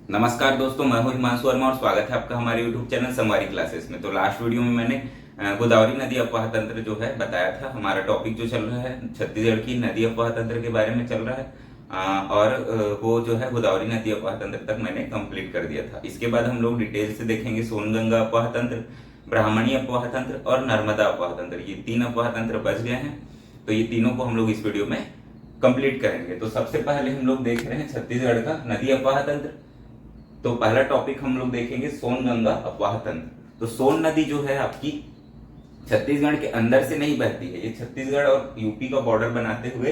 नमस्कार दोस्तों, मैं हूं हिमांशु वर्मा और स्वागत है आपका हमारे YouTube चैनल संगवारी क्लासेस में। तो लास्ट वीडियो में मैंने गोदावरी नदी अफवाह तंत्र जो है बताया था। हमारा टॉपिक जो चल रहा है छत्तीसगढ़ की नदी अफवाह तंत्र के बारे में चल रहा है। वो जो है गोदावरी नदी अफवाह तंत्र तक मैंने कंप्लीट कर दिया था। इसके बाद हम लोग डिटेल से देखेंगे सोनगंगा अफवाह तंत्र, ब्राह्मणी अफवाह तंत्र और नर्मदा अफवाह तंत्र। ये तीन अफवाह तंत्र बच गए हैं, तो ये तीनों को हम लोग इस वीडियो में कंप्लीट करेंगे। तो सबसे पहले हम लोग देख रहे हैं छत्तीसगढ़ का नदी अफवाह तंत्र। तो पहला टॉपिक हम लोग देखेंगे सोनगंगा अफवाह तंत्र। तो सोन नदी जो है आपकी छत्तीसगढ़ के अंदर से नहीं बहती है, ये छत्तीसगढ़ और यूपी का बॉर्डर बनाते हुए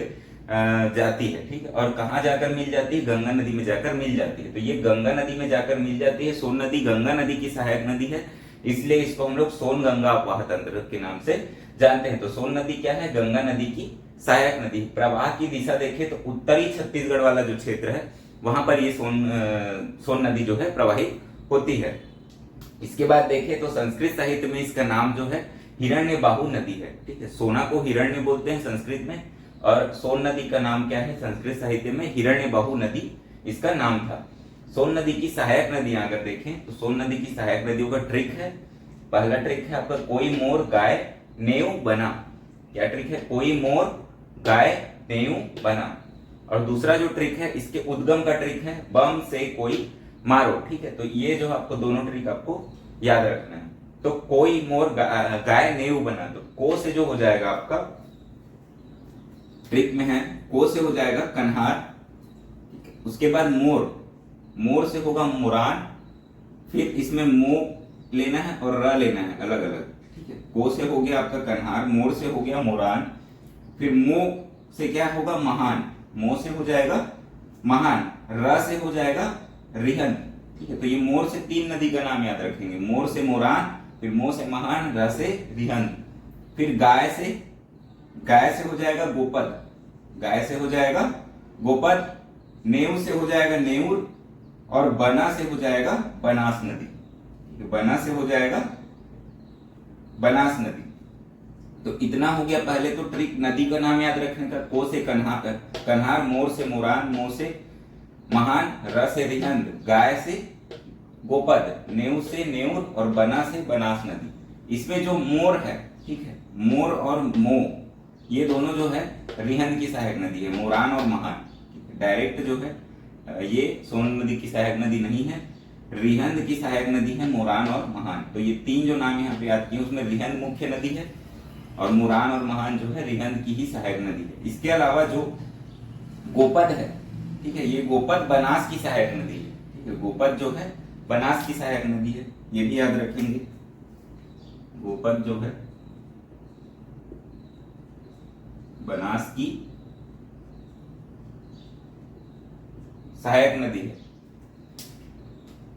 जाती है, ठीक है। और कहाँ जाकर मिल जाती है? गंगा नदी में जाकर मिल जाती है। तो ये गंगा नदी में जाकर मिल जाती है। सोन नदी गंगा नदी की सहायक नदी है, इसलिए इसको हम लोग सोनगंगा अफवाह तंत्र के नाम से जानते हैं। तो सोन नदी क्या है? गंगा नदी की सहायक नदी। प्रवाह की दिशा देखें तो उत्तरी छत्तीसगढ़ वाला जो क्षेत्र है वहां पर ये सोन नदी जो है प्रवाहित होती है। इसके बाद देखें तो संस्कृत साहित्य में इसका नाम जो है हिरण्यबाहु नदी है, ठीक है। सोना को हिरण्य बोलते हैं संस्कृत में, और सोन नदी का नाम क्या है? संस्कृत साहित्य में हिरण्यबाहु नदी इसका नाम था। सोन नदी की सहायक नदियां अगर देखें तो सोन नदी की सहायक नदियों का ट्रिक है। पहला ट्रिक है आपका कोई मोर गाय नेव बना। क्या ट्रिक है? कोई मोर गाय नेव बना। और दूसरा जो ट्रिक है इसके उद्गम का ट्रिक है बम से कोई मारो, ठीक है। तो ये जो आपको दोनों ट्रिक आपको याद रखना है। तो कोई मोर गाय नेव बना, तो को से जो हो जाएगा आपका ट्रिक में है, को से हो जाएगा कन्हार, उसके बाद मोर, मोर से होगा मोरान, फिर इसमें मो लेना है और र लेना है अलग अलग, ठीक है। को से हो गया आपका कन्हार, मोर से हो गया मोरान, फिर मो से क्या होगा? महान, मो से हो जाएगा महान, र से हो जाएगा रिहन, ठीक है। तो ये मोर से तीन नदी का नाम याद रखेंगे, मोर से मोरान, फिर मो से महान, र से रिहन। फिर गाय से हो जाएगा गोपद, गाय से हो जाएगा गोपद, नेव से हो जाएगा नेउर, और बना से हो जाएगा बनास नदी, बना से हो जाएगा बनास नदी। तो इतना हो गया पहले तो ट्रिक नदी का नाम याद रखने का। को से कन्हार, मोर से मोरान, मो से महान, र से रिहंद, गाय से गोपद, नेव से नेउर और बना से बनास नदी। इसमें जो मोर है, ठीक है, मोर और मो ये दोनों जो है रिहंद की सहायक नदी है, मोरान और महान। डायरेक्ट जो है ये सोन नदी की सहायक नदी नहीं है, रिहंद की सहायक नदी है मोरान और महान। तो ये तीन जो नाम यहाँ पे याद किए उसमें रिहंद मुख्य नदी है और मुरान और महान जो है रिहंद की ही सहायक नदी है। इसके अलावा जो गोपद है, ठीक है, ये गोपद बनास की सहायक नदी है, ठीक है। गोपद जो है बनास की सहायक नदी है, ये भी याद रखेंगे। गोपद जो है बनास की सहायक नदी है।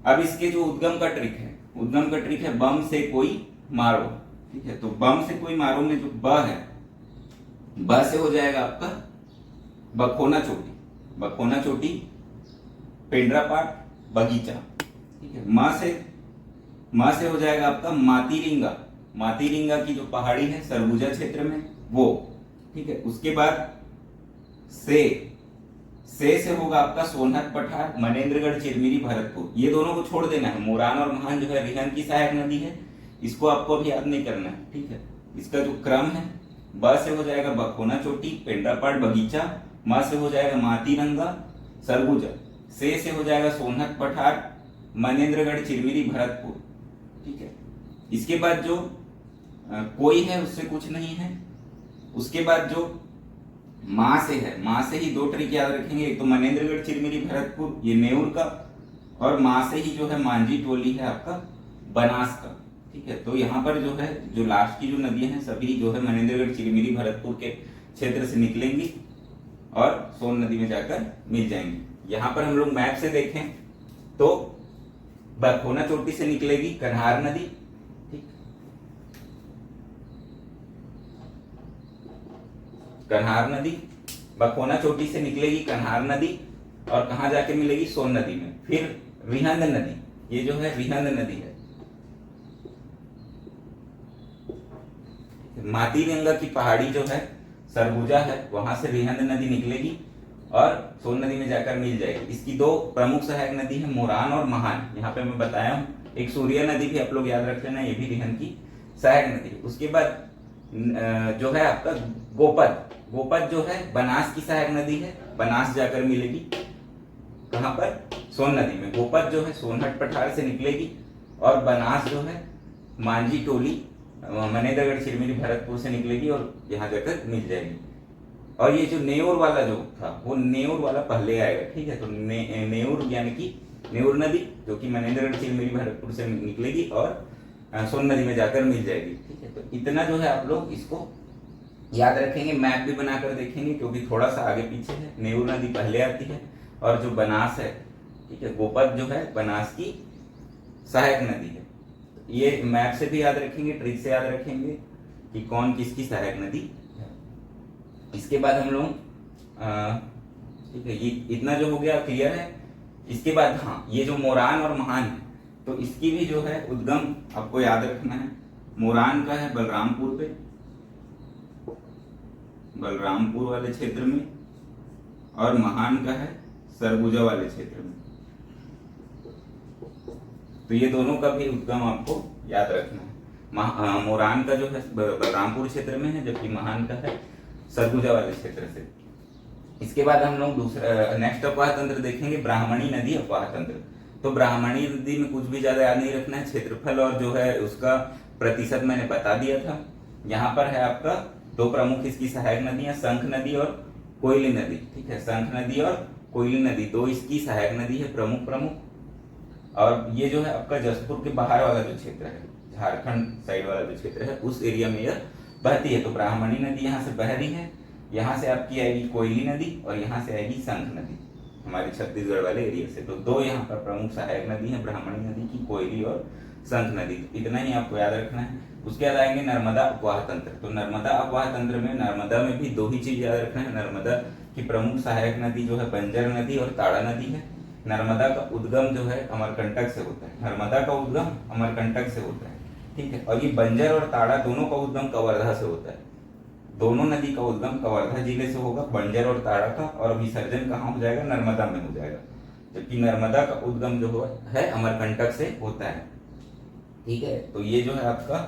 अब इसके जो उद्गम का ट्रिक है, उद्गम का ट्रिक है बम से कोई मारो, ठीक है। तो बम से कोई मारो में जो ब है, ब से हो जाएगा आपका बखोना चोटी, बखोना चोटी, पेंड्रापाट, बगीचा, ठीक है। म से हो जाएगा आपका मातीरिंगा, मातीरिंगा की जो पहाड़ी है सरगुजा क्षेत्र में वो, ठीक है। उसके बाद से होगा आपका सोनहत पठार, मनेन्द्रगढ़, चिरमिरी, भरतपुर। ये दोनों को छोड़ देना है। मोरान और महान जो है रिहंद की सहायक नदी है, इसको आपको अभी याद नहीं करना है, ठीक है। इसका जो क्रम है ब से हो जाएगा बखोना चोटी, पेंड्रापाट, बगीचा, म से हो जाएगा मातीरंगा, सरगुजा, से हो जाएगा सोनहत पठार, मनेन्द्रगढ़, चिरमिरी, भरतपुर, ठीक है। इसके बाद जो कोई है उससे कुछ नहीं है। उसके बाद जो माँ से है, माँ से ही दो ट्रिक याद रखेंगे, एक तो मनेन्द्रगढ़, चिरमिरी, भरतपुर ये नेउर का, और माँ से ही जो है मांझी टोली है आपका बनास का, ठीक है। तो यहाँ पर जो है जो लास्ट की जो नदियां हैं सभी जो है मनेन्द्रगढ़, चिरमिरी, भरतपुर के क्षेत्र से निकलेंगी और सोन नदी में जाकर मिल जाएंगी। यहाँ पर हम लोग मैप से देखें तो बखोना चोटी से निकलेगी कन्हार नदी, ठीक, कन्हार नदी, बखोना चोटी से निकलेगी कन्हार नदी और कहाँ जाके मिलेगी? सोन नदी में। फिर रिहंद नदी, ये जो है रिहंद नदी है, मातीरंगा की पहाड़ी जो है सरगुजा है, वहां से रिहंद नदी निकलेगी और सोन नदी में जाकर मिल जाएगी। इसकी दो प्रमुख सहायक नदी है मोरान और महान, यहाँ पे मैं बताया हूँ। एक सूर्य नदी भी आप लोग याद रख लेना, ये भी रिहन की सहायक नदी। उसके बाद जो है आपका गोपद, गोपद जो है बनास की सहायक नदी है, बनास जाकर मिलेगी कहाँ पर, सोन नदी में। गोपद जो है सोनहट पठार से निकलेगी और बनास जो है मांझी टोली मनेन्द्रगढ़ चिरमिरी भरतपुर से निकलेगी और यहाँ जाकर मिल जाएगी। और ये जो नेऊर वाला जो था वो नेऊर वाला पहले आएगा, ठीक है। तो नेऊर यानी कि नेऊर नदी जो कि मनेन्द्रगढ़ चिरमिरी भरतपुर से निकलेगी और सोन नदी में जाकर मिल जाएगी, ठीक है। तो इतना जो है आप लोग इसको याद रखेंगे, मैप भी बनाकर देखेंगे क्योंकि थोड़ा सा आगे पीछे है। नेऊर नदी पहले आती है और जो बनास है, ठीक है, गोपद जो है बनास की सहायक नदी है। ये मैप से भी याद रखेंगे, ट्रिक से याद रखेंगे कि कौन किसकी सहायक नदी है। इसके बाद हम लोग ठीक है, ये इतना जो हो गया क्लियर है। इसके बाद हाँ, ये जो मोरान और महान है तो इसकी भी जो है उद्गम आपको याद रखना है। मोरान का है बलरामपुर पे, बलरामपुर वाले क्षेत्र में, और महान का है सरगुजा वाले क्षेत्र में। तो ये दोनों का भी उद्गम आपको याद रखना है। मोरान का जो है बलरामपुर क्षेत्र में है, जबकि महान का है सरगुजा वाले क्षेत्र से। इसके बाद हम लोग दूसरा नेक्स्ट अफवाह तंत्र देखेंगे, ब्राह्मणी नदी अफवाह तंत्र। तो ब्राह्मणी नदी में कुछ भी ज्यादा याद नहीं रखना है, क्षेत्रफल और जो है उसका प्रतिशत मैंने बता दिया था। यहाँ पर है आपका दो प्रमुख इसकी सहायक नदियां, शंख नदी और कोयली नदी, ठीक है। शंख नदी और कोयली नदी दो इसकी सहायक नदी है, प्रमुख। और ये जो है आपका जसपुर के बाहर वाला जो क्षेत्र है, झारखंड साइड वाला जो क्षेत्र है, उस एरिया में यह बहती है। तो ब्राह्मणी नदी यहाँ से बह रही है, यहाँ से आपकी आएगी कोयली नदी और यहाँ से आएगी शंख नदी हमारे छत्तीसगढ़ वाले एरिया से। तो दो यहाँ पर प्रमुख सहायक नदी है, ब्राह्मणी नदी की, कोयली और शंख नदी। इतना ही आपको याद रखना है। उसके बाद आएंगे नर्मदा अपवाह तंत्र। तो नर्मदा अपवाह तंत्र में नर्मदा में भी दो ही चीज याद रखना है। नर्मदा की प्रमुख सहायक नदी जो है बंजर नदी और ताड़ा नदी है। नर्मदा का उद्गम जो है अमरकंटक से होता है, नर्मदा का उद्गम अमरकंटक से होता है, ठीक है। और ये बंजर और ताड़ा दोनों का उद्गम कवर्धा से होता है। दोनों नदी का उद्गम कवर्धा जिले से होगा, बंजर और ताड़ा का, और विसर्जन कहाँ हो जाएगा, नर्मदा में हो जाएगा। जबकि नर्मदा का उद्गम जो है अमरकंटक से होता है, ठीक है। तो ये जो है आपका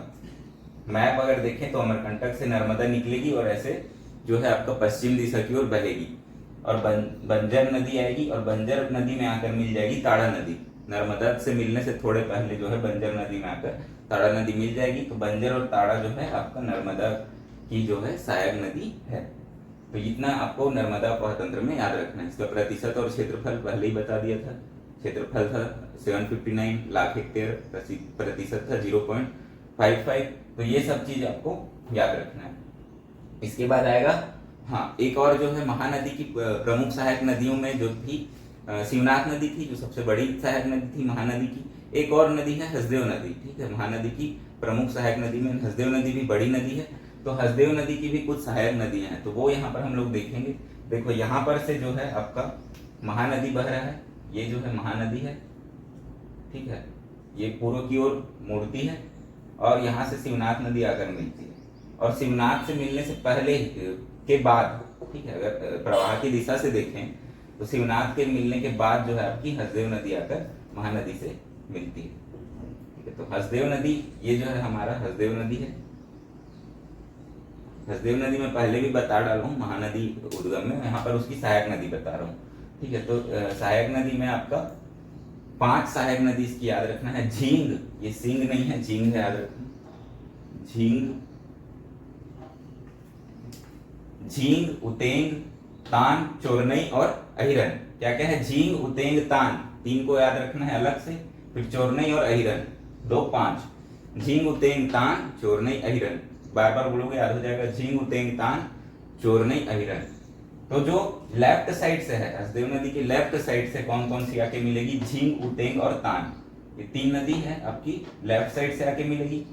मैप अगर देखें तो अमरकंटक से नर्मदा निकलेगी और ऐसे जो है आपका पश्चिम दिशा की ओर बहेगी और बंजर नदी आएगी और बंजर नदी में आकर मिल जाएगी ताड़ा नदी। नर्मदा से मिलने से थोड़े पहले जो है बंजर नदी में आकर ताड़ा नदी मिल जाएगी। तो बंजर और ताड़ा जो है आपका नर्मदा की जो है सहायक नदी है। तो इतना आपको नर्मदा अपवाह तंत्र में याद रखना है। इसका प्रतिशत और क्षेत्रफल पहले ही बता दिया था। क्षेत्रफल था 759 लाख हेक्टेयर, प्रतिशत था 0.55। तो ये सब चीज आपको याद रखना है। इसके बाद आएगा हाँ, एक और जो है महानदी की प्रमुख सहायक नदियों में जो थी शिवनाथ नदी थी, जो सबसे बड़ी सहायक नदी थी महानदी की। एक और नदी है हसदेव नदी, ठीक है। महानदी की प्रमुख सहायक नदी में हसदेव नदी भी बड़ी नदी है। तो हसदेव नदी की भी कुछ सहायक नदियां हैं, तो वो यहाँ पर हम लोग देखेंगे। देखो यहाँ पर से जो है आपका महानदी बह रहा है, ये जो है महानदी है, ठीक है। ये पूर्व की ओर मुड़ती है और यहाँ से शिवनाथ नदी आकर मिलती है। और शिवनाथ से मिलने से पहले के बाद, ठीक है, अगर प्रवाह की दिशा से देखें तो शिवनाथ के मिलने के बाद जो है आपकी हसदेव नदी आकर महानदी से मिलती है, ठीक है। तो हसदेव नदी ये जो है हमारा हसदेव नदी है। हसदेव नदी में पहले भी बता डाला हूँ, महानदी उद्गम में, यहाँ पर उसकी सहायक नदी बता रहा हूँ, ठीक है। तो सहायक नदी में आपका 5 सहायक नदी इसकी याद रखना है। झींग, ये सिंग नहीं है, झींग है, याद रखना। झींग, उतेंग, तान, चोरनई और अहिरन। क्या क्या है, झींग, उतेंग, तान, 3 को याद रखना है अलग से। फिर चोरनई और अहिरन 2, 5। झींग, उतेंग, तान, चोरनई, अहिरन, बार बार बोलोगे याद हो जाएगा। झींग, उतेंग, तान, चोरनई, अहिरन। तो जो लेफ्ट साइड से है, हसदेव नदी के लेफ्ट साइड से कौन कौन सी आके मिलेगी, झींग, उतेंग और तान, ये 3 नदी है आपकी लेफ्ट साइड से आके मिलेगी।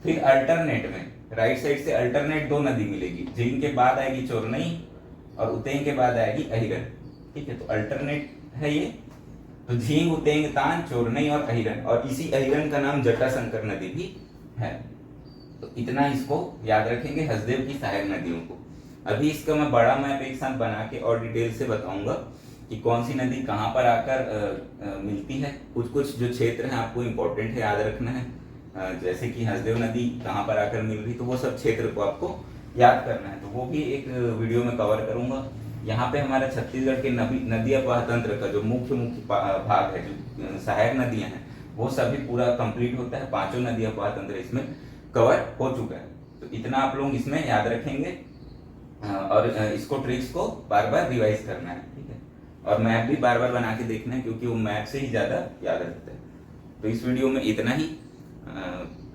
फिर अल्टरनेट में राइट साइड से अल्टरनेट 2 नदी मिलेगी, झींग के बाद आएगी चोरनई और उतेंग के बाद आएगी अहिरन, ठीक है। तो अल्टरनेट है ये। तो झींग, उतेंग, तान, चोरनई और अहिरन, और इसी अहिरन का नाम जटाशंकर नदी भी है। तो इतना इसको याद रखेंगे हसदेव की सहायक नदियों को। अभी इसका मैं बड़ा मैप एक साथ बना के और डिटेल से बताऊंगा कि कौन सी नदी कहाँ पर आकर मिलती है। कुछ कुछ जो क्षेत्र हैं आपको इम्पोर्टेंट है, याद रखना है। जैसे कि हसदेव नदी कहाँ पर आकर मिल रही, तो वो सब क्षेत्र को आपको याद करना है, तो वो भी एक वीडियो में कवर करूंगा। यहाँ पे हमारा छत्तीसगढ़ के नदी अपवाह तंत्र का जो मुख्य भाग है, जो सहायक नदियां हैं, वो सभी पूरा कंप्लीट होता है। 5 नदी अपवाह तंत्र इसमें कवर हो चुका है। तो इतना आप लोग इसमें याद रखेंगे और इसको ट्रिक्स को बार बार रिवाइज करना है, ठीक है। और मैप भी बार बार बना के देखना है, क्योंकि वो मैप से ही ज्यादा याद रहता है। तो इस वीडियो में इतना ही।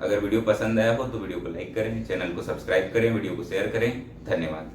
अगर वीडियो पसंद आया हो तो वीडियो को लाइक करें, चैनल को सब्सक्राइब करें, वीडियो को शेयर करें। धन्यवाद।